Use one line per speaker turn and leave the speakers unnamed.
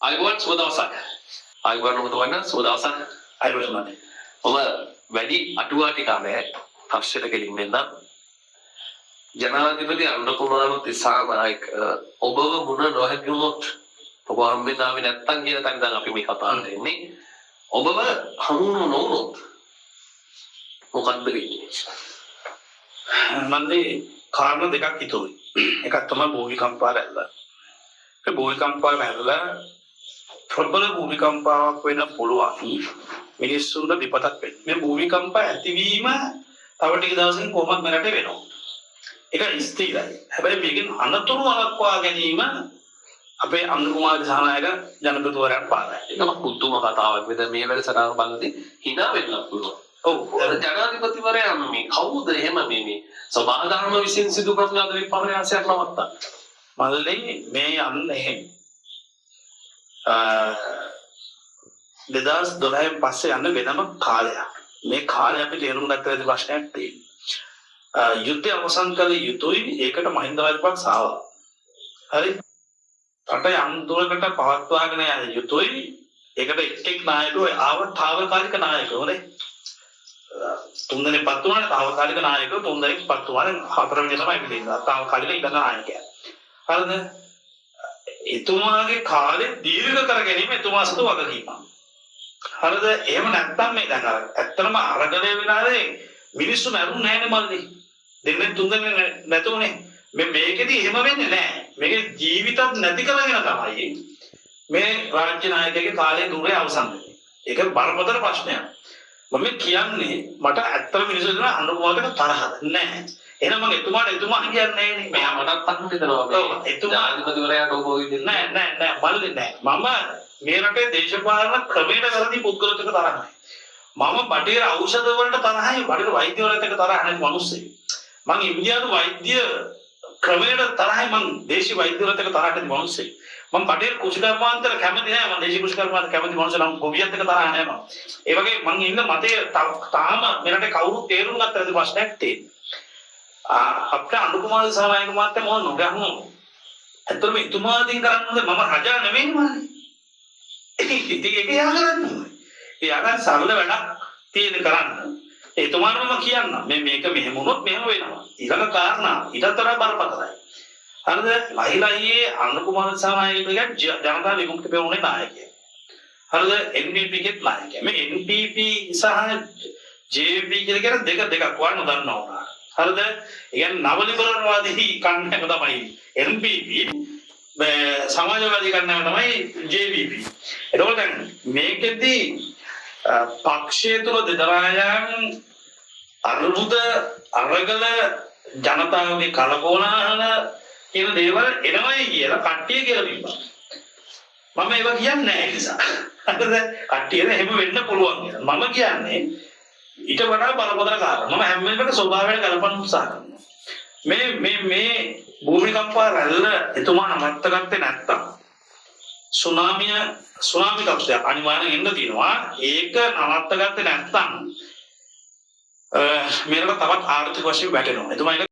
අයිබෝන් සුබ දවසක්. අයිබෝන් ඔබතුමන් සුබ දවසක්.
අයිබෝන් මම.
ඔබ වැඩි අටුවා ටික නැහැ. ප්‍රශ්නෙට කෙලින් වෙන්න. ජනාධිපති අරුණ කුමාර දිසානායක ඔබව මුණ නොහැදුනොත් ඔබ හම්බෙන්නාවේ නැත්තම් කියන තැන දැන් අපි මේ කතා කරන්නේ. ඔබව හමු නොවුනොත් මොකක්ද වෙන්නේ?
මන්දේ කාරණා දෙකක් හිතුවේ. එකක් තමයි භූමිකම්පා රැල්ල. ඒ භූමිකම්පා රැල්ල ප්‍රබල භූමිකම්පාවක් වෙන්න පුළුවන්. මිනිස්සුන්ට විපතක් වෙන්න. මේ භූමිකම්පා ඇතිවීම තව ටික දවසකින් කොහොමද මෙරට වෙනවා. ඒක ස්ථිරයි. හැබැයි මේකෙන් අනතුරු වළක්වා ගැනීම අපේ අනුර කුමාර දිසානායක ජනපතිවරයාට පාරයි.
ඒක පුදුම කතාවක්. මේ වැඩසටහන බලද්දී hina වෙන්න පුළුවන්. ඔව් ජනාධිපතිවරයා මේ කවුද එහෙම මේ සභාධර්ම විසින් සිදු කරන ලද විපර්යාසයක් නවත්තා.
මල්ලේ මේ යන්නේ 2012 පස්සේ යන වෙනම කාලයක්. මේ කාලය අපි තේරුම් ගන්න ප්‍රශ්නයක් තියෙනවා. යුද්ධය අවසන් කළ යුතුයි. ඒකට මහින්ද රාජපක්ෂ ආවා. හරි. රට යම් දුරකට පවත්වාගෙන යන යුතුයි. ඒකට එක් නායකයෝ තාවකාලික නායකයෝ නේ. තුන්දෙනෙක් පත් වුණානේ තාවකාලික නායකයෝ තුන්දෙනෙක් පත් වුණානේ හතරවෙනි තමයි ඉන්නේ. තාවකාලික ඉඳන නායකයා. හරිද? එතුමාගේ කාලේ දීර්ඝ කර ගැනීම එතුමා සතු වගකීමක්. හරිද? එහෙම නැත්නම් මේ දැන් ඇත්තටම අරගලේ වෙනාලේ මිනිස්සු මරුන්නේ නැහැ නේ මල්ලි. දෙන්නේ තුන්දෙනෙක් නැතුනේ. මේකෙදි එහෙම වෙන්නේ නැහැ. මේකේ ජීවිතත් නැති කරගෙන තමයි මේ රාජ්‍ය නායකයාගේ කාලය දුරේ අවසන් වෙන්නේ. ඒක බරපතල ප්‍රශ්නයක්. මම කියන්නේ මට ඇත්තම මිනිස්සු දෙනා අනුකම්පාවකට තරහද නැහැ. එහෙනම් මම එතුමා කියන්නේ නෑනේ.
මෙයා මටත් අහන්න දෙනවා.
ඔව් එතුමා
ජනාධිපතිවරයාට ඔබ ඔය දෙන්නේ
නෑ බලන්නේ නෑ. මම මේ රටේ දේශපාලන ක්‍රමයට වැරදි පුද්ගලයෙක් තරහ නැහැ. මම බටේර ඖෂධ වලට තරහයි බටේර වෛද්‍ය වලට තරහ නැහැ මිනිස්සෙක්. මම ඉන්දියානු වෛද්‍ය ක්‍රමයට තරහයි මම දේශීය වෛද්‍ය වලට තරහ නැති මිනිස්සෙක්. මම බටේර කුෂිකර්මාන්තර කැමති නෑ. මම දේශීය කුෂිකර්මාන්තර කැමති මිනිස්සෙක් නම් ගොවියත් එක්ක තරහ නෑ මම. ඒ වගේ මම ඉන්න මතේ තාම මෙරට කවුරුත් තේරුම් ගත්ත ඇති ප්‍රශ්නයක් තියෙනවා. අපේ අනුර කුමාර දිසානායක මහත්තයා මොන නොගහමු. ඇත්තටම එතුමාදීන් කරන්නේ මම රජා නෙවෙයි මන්නේ. ඒක යා කරන්නේ. යාගන් සරල වැඩක් තියෙන කරන්න. එතුමානම කියන්න මේක මෙහෙම වුණොත් මෙහෙම වෙනවා. ඊළඟ කාරණා ඊටතර බරපතලයි. හරිද? ලහිලහියේ අනුර කුමාර දිසානායකගේ ජනතා විමුක්ති පෙරමුණේ නායකයා. හරිද? NPP ගේ නායකයා. මේ NPP සහ JVP කියන දෙකක් වань දන්නවා. හරිද? يعني නව ලිබරල්වාදී කන්නක තමයි NPP සමාජවාදී කන්නක තමයි JVP. එතකොට දැන් මේකෙදි පක්ෂය තුල දෙදරායන් අරුබුද අරගල ජනතාවගේ කලකෝලාහල කියන දේවල් එනවයි කියලා කට්ටිය කියලා තිබ්බා. මම ඒවා කියන්නේ නැහැ ඒ නිසා. හරිද? කට්ටියට එහෙම වෙන්න පුළුවන් කියලා. මම කියන්නේ ඊට වඩා බලපතර කාරණා. මම හැම වෙලේම ස්වභාවයට ගලපන්න උත්සාහ කරනවා. මේ භූමිකම්පා රැල්ල එතුමා නවත්ත ගත්තේ නැත්තම් සුනාමි තත්ත්වය අනිවාර්යෙන් එන්න තියෙනවා. ඒක නවත්ත ගත්තේ නැත්තම් මේකට තවත් ආර්ථික වශයෙන් වැටෙනවා. එතුමා